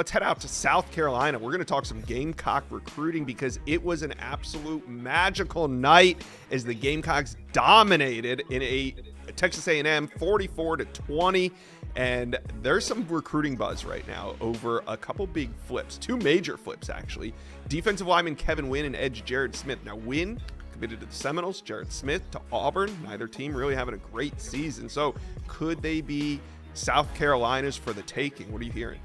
Let's head out to South Carolina. We're going to talk some Gamecock recruiting because it was an absolute magical night as the Gamecocks dominated in a Texas A&M 44-20. And there's some recruiting buzz right now over a couple big flips, two major flips actually. Defensive lineman Kevin Wynn and edge Jared Smith. Now Wynn committed to the Seminoles, Jared Smith to Auburn. Neither team really having a great season. So could they be South Carolina's for the taking? What are you hearing?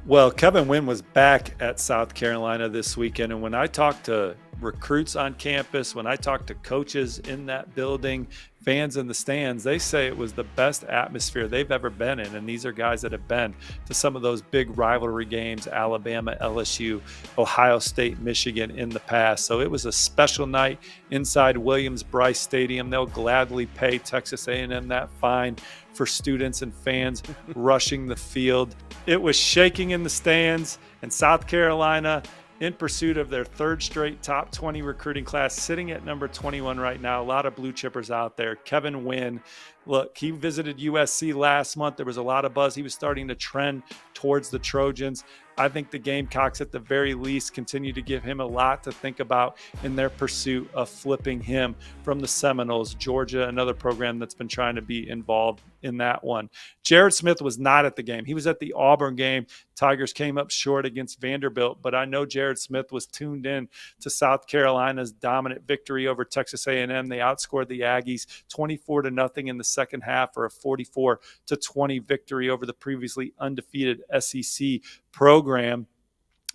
Well, Kevin Wynn was back at South Carolina this weekend, and when I talked to recruits on campus, when I talked to coaches in that building, fans in the stands, they say it was the best atmosphere they've ever been in. And these are guys that have been to some of those big rivalry games, Alabama, LSU, Ohio State, Michigan in the past. So it was a special night inside Williams-Brice Stadium. They'll gladly pay Texas A&M that fine for students and fans rushing the field. It was shaking in the stands, and South Carolina, in pursuit of their third straight top 20 recruiting class, sitting at number 21 right now. A lot of blue chippers out there. Kevin Wynn, look, he visited USC last month. There was a lot of buzz. He was starting to trend towards the Trojans. I think the Gamecocks, at the very least, continue to give him a lot to think about in their pursuit of flipping him from the Seminoles. Georgia, another program that's been trying to be involved in that one. Jared Smith was not at the game. He was at the Auburn game. Tigers came up short against Vanderbilt, but I know Jared Smith was tuned in to South Carolina's dominant victory over Texas A&M. They outscored the Aggies 24-0 in the second half for a 44-20 victory over the previously undefeated SEC program.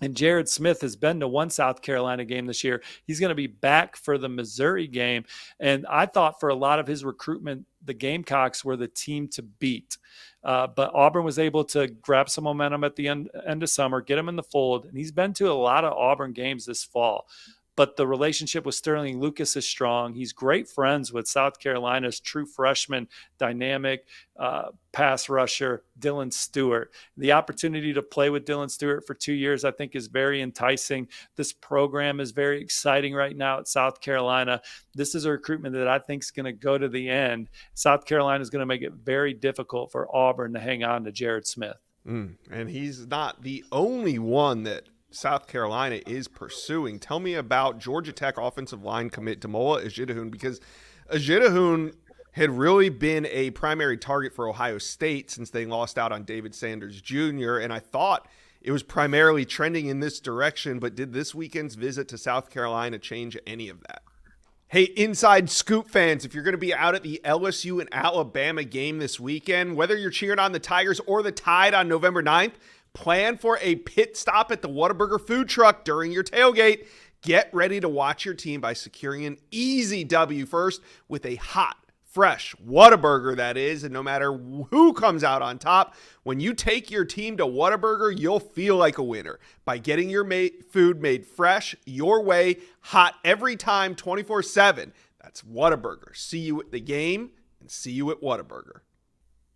And Jared Smith has been to one South Carolina game this year. He's going to be back for the Missouri game. And I thought for a lot of his recruitment, the Gamecocks were the team to beat. But Auburn was able to grab some momentum at the end of summer, get him in the fold. And he's been to a lot of Auburn games this fall. But the relationship with Sterling Lucas is strong. He's great friends with South Carolina's true freshman, dynamic pass rusher, Dylan Stewart. The opportunity to play with Dylan Stewart for 2 years, I think, is very enticing. This program is very exciting right now at South Carolina. This is a recruitment that I think is going to go to the end. South Carolina is going to make it very difficult for Auburn to hang on to Jared Smith. And he's not the only one that South Carolina is pursuing. Tell me about Georgia Tech offensive line commit Damola Ejidahun, because Ejidahun had really been a primary target for Ohio State since they lost out on David Sanders Jr., and I thought it was primarily trending in this direction, but did this weekend's visit to South Carolina change any of that? Hey, Inside Scoop fans, if you're going to be out at the LSU and Alabama game this weekend, whether you're cheering on the Tigers or the Tide on November 9th, plan for a pit stop at the Whataburger food truck during your tailgate. Get ready to watch your team by securing an easy W first with a hot, fresh Whataburger, that is. And no matter who comes out on top, when you take your team to Whataburger, you'll feel like a winner by getting your food made fresh, your way, hot every time, 24/7. That's Whataburger. See you at the game and see you at Whataburger.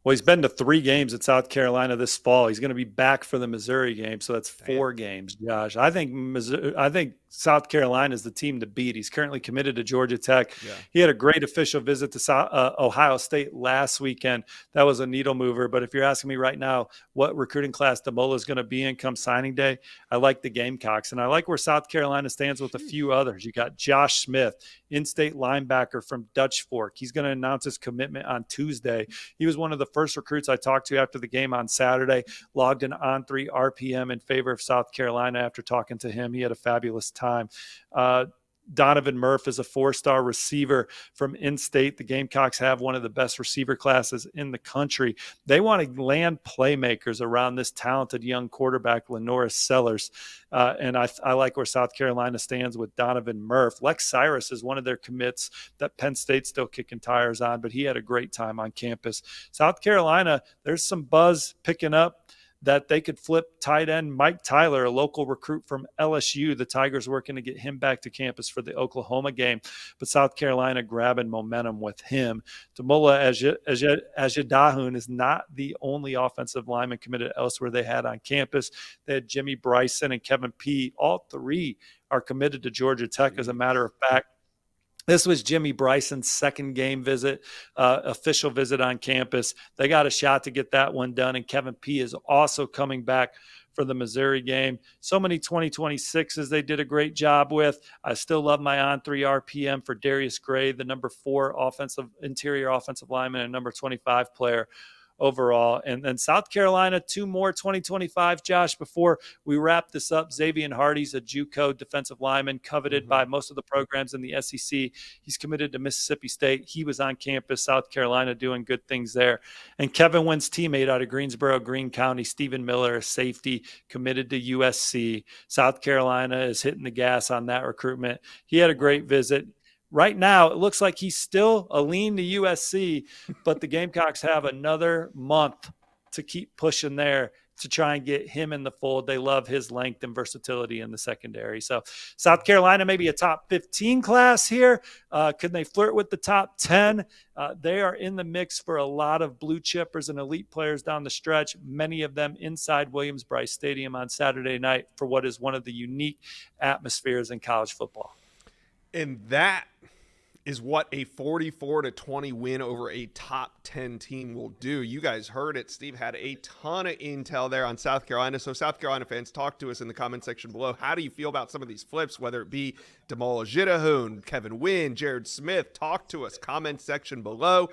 Well, he's been to 3 games at South Carolina this fall. He's going to be back for the Missouri game, so that's 4 games, Josh. I think South Carolina is the team to beat. He's currently committed to Georgia Tech. Yeah. He had a great official visit to Ohio State last weekend. That was a needle mover. But if you're asking me right now what recruiting class Damola is going to be in come signing day, I like the Gamecocks. And I like where South Carolina stands with a few others. You got Josh Smith, in-state linebacker from Dutch Fork. He's going to announce his commitment on Tuesday. He was one of the first recruits I talked to after the game on Saturday, logged an on-3 RPM in favor of South Carolina after talking to him. He had a fabulous time. Donovan Murph is a 4-star receiver from in-state. The Gamecocks have one of the best receiver classes in the country. They want to land playmakers around this talented young quarterback, Lenoris Sellers. And I like where South Carolina stands with Donovan Murph. Lex Cyrus is one of their commits that Penn State's still kicking tires on, but he had a great time on campus. South Carolina, there's some buzz picking up that they could flip tight end Mike Tyler, a local recruit from LSU. The Tigers working to get him back to campus for the Oklahoma game, but South Carolina grabbing momentum with him. Damola Ejidahun is not the only offensive lineman committed elsewhere they had on campus. They had Jimmy Bryson and Kevin P. All 3 are committed to Georgia Tech, as a matter of fact. This was Jimmy Bryson's second game visit, official visit on campus. They got a shot to get that one done, and Kevin P is also coming back for the Missouri game. So many 2026s they did a great job with. I still love my on-3 RPM for Darius Gray, the number 4 interior offensive lineman and number 25 player overall. And then South Carolina, 2 more 2025, Josh, before we wrap this up. Xavier Hardy's a JUCO defensive lineman, coveted by most of the programs in the SEC. He's committed to Mississippi State. He was on campus, South Carolina, doing good things there. And Kevin Wynn's teammate out of Greensboro, Greene County, Stephen Miller, a safety, committed to USC. South Carolina is hitting the gas on that recruitment. He had a great visit. Right now, it looks like he's still a lean to USC, but the Gamecocks have another month to keep pushing there to try and get him in the fold. They love his length and versatility in the secondary. So South Carolina, maybe a top 15 class here. Could they flirt with the top 10? They are in the mix for a lot of blue chippers and elite players down the stretch, many of them inside Williams-Brice Stadium on Saturday night for what is one of the unique atmospheres in college football. And that is what a 44-20 win over a top 10 team will do. You guys heard it. Steve had a ton of intel there on South Carolina. So South Carolina fans, talk to us in the comment section below. How do you feel about some of these flips, whether it be Demola Jidahoon, Kevin Wynn, Jared Smith? Talk to us. Comment section below.